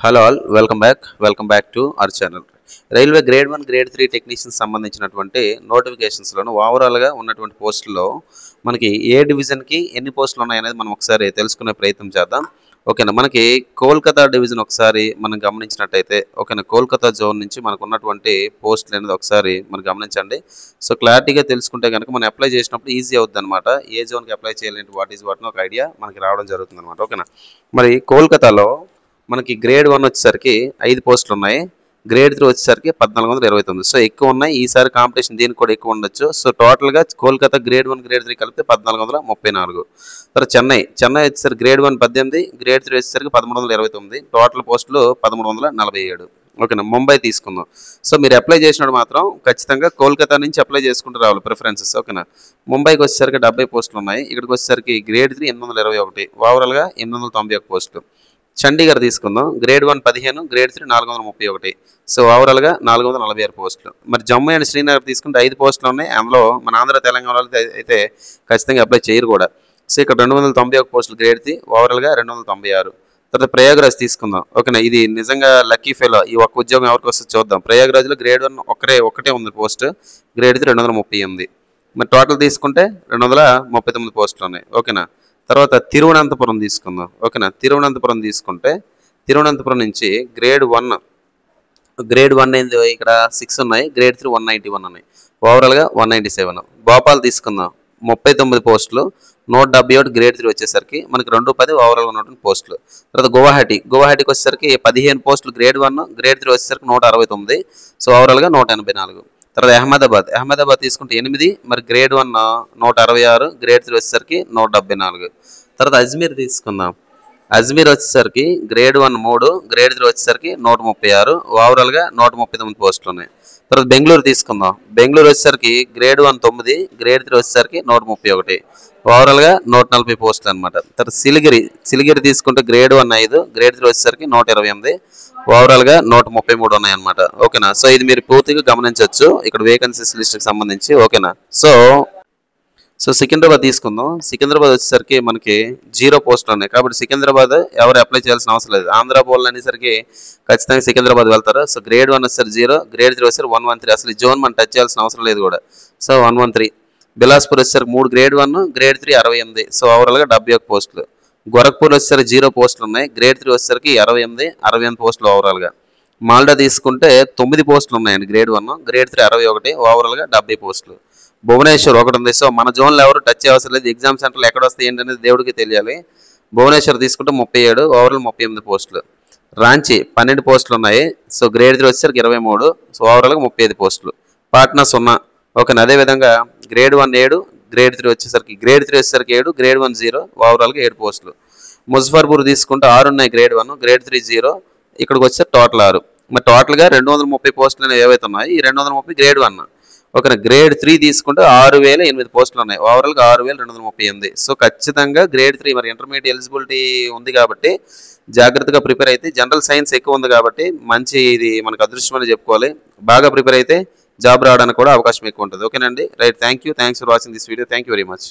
Hello all welcome back to our channel. Railway grade 1 grade 3 technicians సంబంధించినటువంటి నోటిఫికేషన్స్లోను ఓవరాల్గా ఉన్నటువంటి పోస్టుల్లో మనకి ఏ డివిజన్కి ఎన్ని పోస్టులు ఉన్నాయనేది మనం ఒకసారి తెలుసుకునే ప్రయత్నం చేద్దాం. ఓకేనా, మనకి కోల్కతా డివిజన్ ఒకసారి మనం గమనించినట్టయితే ఓకేనా, కోల్కతా జోన్ నుంచి మనకు ఉన్నటువంటి పోస్టులు అనేది ఒకసారి మనం గమనించండి. సో క్లారిటీగా తెలుసుకుంటే కనుక మనం అప్లై చేసినప్పుడు ఈజీ అవుతుంది అనమాట. ఏ జోన్కి అప్లై చేయాలంటే వాట్ ఒక ఐడియా మనకి రావడం జరుగుతుంది అనమాట. ఓకేనా, మరి కోల్కతాలో మనకి గ్రేడ్ 1 వచ్చేసరికి 5 పోస్టులు ఉన్నాయి, గ్రేడ్ 3 వచ్చేసరికి 1429. సో ఎక్కువ ఉన్నాయి, ఈసారి కాంపిటీషన్ దీనికి కూడా ఎక్కువ ఉండొచ్చు. సో టోటల్గా కోల్కతా గ్రేడ్ 1 గ్రేడ్ 3 కలిపితే 1434. తర్వాత చెన్నై వచ్చేసరికి గ్రేడ్ 1 18, గ్రేడ్ 3 వచ్చేసరికి 1329, టోటల్ పోస్టులు 1347. ఓకేనా, ముంబై తీసుకుందాం. సో మీరు అప్లై చేసినప్పుడు మాత్రం ఖచ్చితంగా కోల్కతా నుంచి అప్లై చేసుకుంటూ రావాలి ప్రిఫరెన్సెస్. ఓకేనా, ముంబైకి వచ్చేసరికి 70 పోస్టులు ఉన్నాయి, ఇక్కడికి వచ్చేసరికి గ్రేడ్ 3 821, ఓవరాల్గా 891 పోస్టులు. చండీగఢ్ తీసుకుందాం, గ్రేడ్ 1 15, గ్రేడ్ 3 431, సో ఓవరాల్గా 446 పోస్టులు. మరి జమ్మూ అండ్ శ్రీనగర్ తీసుకుంటే 5 పోస్టులు ఉన్నాయి, అందులో మన ఆంధ్ర తెలంగాణలో అయితే ఖచ్చితంగా అప్లై చేయరు కూడా. సో ఇక్కడ 291 పోస్టులు గ్రేడ్ 3, ఓవరాల్గా 296. తర్వాత ప్రయాగ్రాజ్ తీసుకుందాం. ఓకేనా, ఇది నిజంగా లక్కీ ఫెలో, ఈ ఒక్క ఉద్యోగం ఎవరికి వస్తుంది చూద్దాం. ప్రయాగ్రాజ్లో గ్రేడ్ 1 ఒకటే ఉంది పోస్ట్, గ్రేడ్ 3 238. మరి టోటల్ తీసుకుంటే 239 పోస్టులు ఉన్నాయి. ఓకేనా, తర్వాత తిరువనంతపురం తీసుకుందాం. ఓకేనా, తిరువనంతపురం తీసుకుంటే తిరువనంతపురం నుంచి గ్రేడ్ 1 ఏంది ఇక్కడ 6 ఉన్నాయి, గ్రేడ్ 3 191 ఉన్నాయి, ఓవరాల్గా 197. భోపాల్ తీసుకుందాం, 39 పోస్టులు, 171, గ్రేడ్ 3 వచ్చేసరికి మనకి 210, ఓవరాల్గా 120 పోస్టులు. తర్వాత గువాహటికి వచ్చేసరికి 15 పోస్టులు గ్రేడ్ 1, గ్రేడ్ 3 వచ్చేసరికి 169, సో ఓవరాల్గా 184. తర్వాత అహ్మదాబాద్ తీసుకుంటే 8, మరి గ్రేడ్ 1 166, గ్రేడ్ 3 వచ్చేసరికి 174. తర్వాత అజ్మీర్ తీసుకుందాం, అజ్మీర్ వచ్చేసరికి గ్రేడ్ 1 3, గ్రేడ్ 3 వచ్చేసరికి 136, ఓవరాల్గా 139 పోస్టులు ఉన్నాయి. తర్వాత బెంగళూరు తీసుకుందాం, బెంగళూరు వచ్చేసరికి గ్రేడ్ 1 9, గ్రేడ్ 3 వచ్చేసరికి 131, ఓవరాల్గా 140 పోస్టులు అనమాట. తర్వాత సిలిగిరి తీసుకుంటే గ్రేడ్ 1 5, గ్రేడ్ 3 వచ్చేసరికి 128, ఓవరాల్గా 133 ఉన్నాయన్నమాట. ఓకేనా, సో ఇది మీరు పూర్తిగా గమనించవచ్చు ఇక్కడ వేకెన్సీస్ లిస్ట్కి సంబంధించి. ఓకేనా, సో సికింద్రాబాద్ తీసుకుందాం, సికింద్రాబాద్ వచ్చేసరికి మనకి 0 పోస్టులు ఉన్నాయి, కాబట్టి సికింద్రాబాద్ ఎవరు అప్లై చేయాల్సిన అవసరం లేదు. ఆంధ్ర పోల్ అనేసరికి ఖచ్చితంగా సికింద్రాబాద్ వెళ్తారు. సో గ్రేడ్ 1 వచ్చేసరికి 0, గ్రేడ్ 3 వచ్చేసరికి 113, అసలు ఈ జోన్ మనం టచ్ చేయాల్సిన అవసరం లేదు కూడా. సో 113. బిలాస్పూర్ వచ్చేసరికి 3, గ్రేడ్ 1, గ్రేడ్ 3 68, సో ఓవరాల్గా 71 పోస్టులు. గోరఖ్పూర్ వచ్చేసరికి 0 పోస్టులు ఉన్నాయి, గ్రేడ్ 3 వచ్చేసరికి 68 పోస్టులు ఓవరాల్గా. మాల్డా తీసుకుంటే 9 పోస్టులు ఉన్నాయండి, గ్రేడ్ 1, గ్రేడ్ 3 61, ఓవరాల్గా 70 పోస్టులు. భువనేశ్వర్ ఒకటి ఉంది. సో మన జోన్లో ఎవరు టచ్ అవసరం లేదు, ఎగ్జామ్ సెంటర్లు ఎక్కడ వస్తాయి ఏంటి అనేది దేవుడికి తెలియాలి. భువనేశ్వర్ తీసుకుంటే 37, ఓవరాల్ 38 పోస్టులు. రాంచీ 12 పోస్టులు ఉన్నాయి, సో గ్రేడ్ 3 వచ్చేసరికి 23, సో ఓవరాల్గా 35 పోస్టులు. పాట్నా 0. ఓకేనా, అదేవిధంగా గ్రేడ్ 1 7, గ్రేడ్ 3 వచ్చేసరికి 7, గ్రేడ్ 1 0, ఓవరాల్గా 7 పోస్టులు. ముజఫర్పూర్ తీసుకుంటే 6 ఉన్నాయి, గ్రేడ్ 1, గ్రేడ్ 3 0, ఇక్కడికి వచ్చే టోటల్ 6. మరి టోటల్గా 230 పోస్టులు అనేవి ఏవైతే ఉన్నాయి, ఈ 230 గ్రేడ్ 1. ఓకేనా, గ్రేడ్ 3 తీసుకుంటే 6008 పోస్టులు ఉన్నాయి, ఓవరాల్గా 6238. సో ఖచ్చితంగా గ్రేడ్ 3 మరి ఇంటర్మీడియట్ ఎలిజిబిలిటీ ఉంది కాబట్టి జాగ్రత్తగా ప్రిపేర్ అయితే, జనరల్ సైన్స్ ఎక్కువ ఉంది కాబట్టి మంచి ఇది మనకు అదృష్టం అని చెప్పుకోవాలి. బాగా ప్రిపేర్ అయితే జాబ్ రావడానికి కూడా అవకాశం ఎక్కువ ఉంటుంది. ఓకేనండి, right, thanks for watching this video, thank you very much.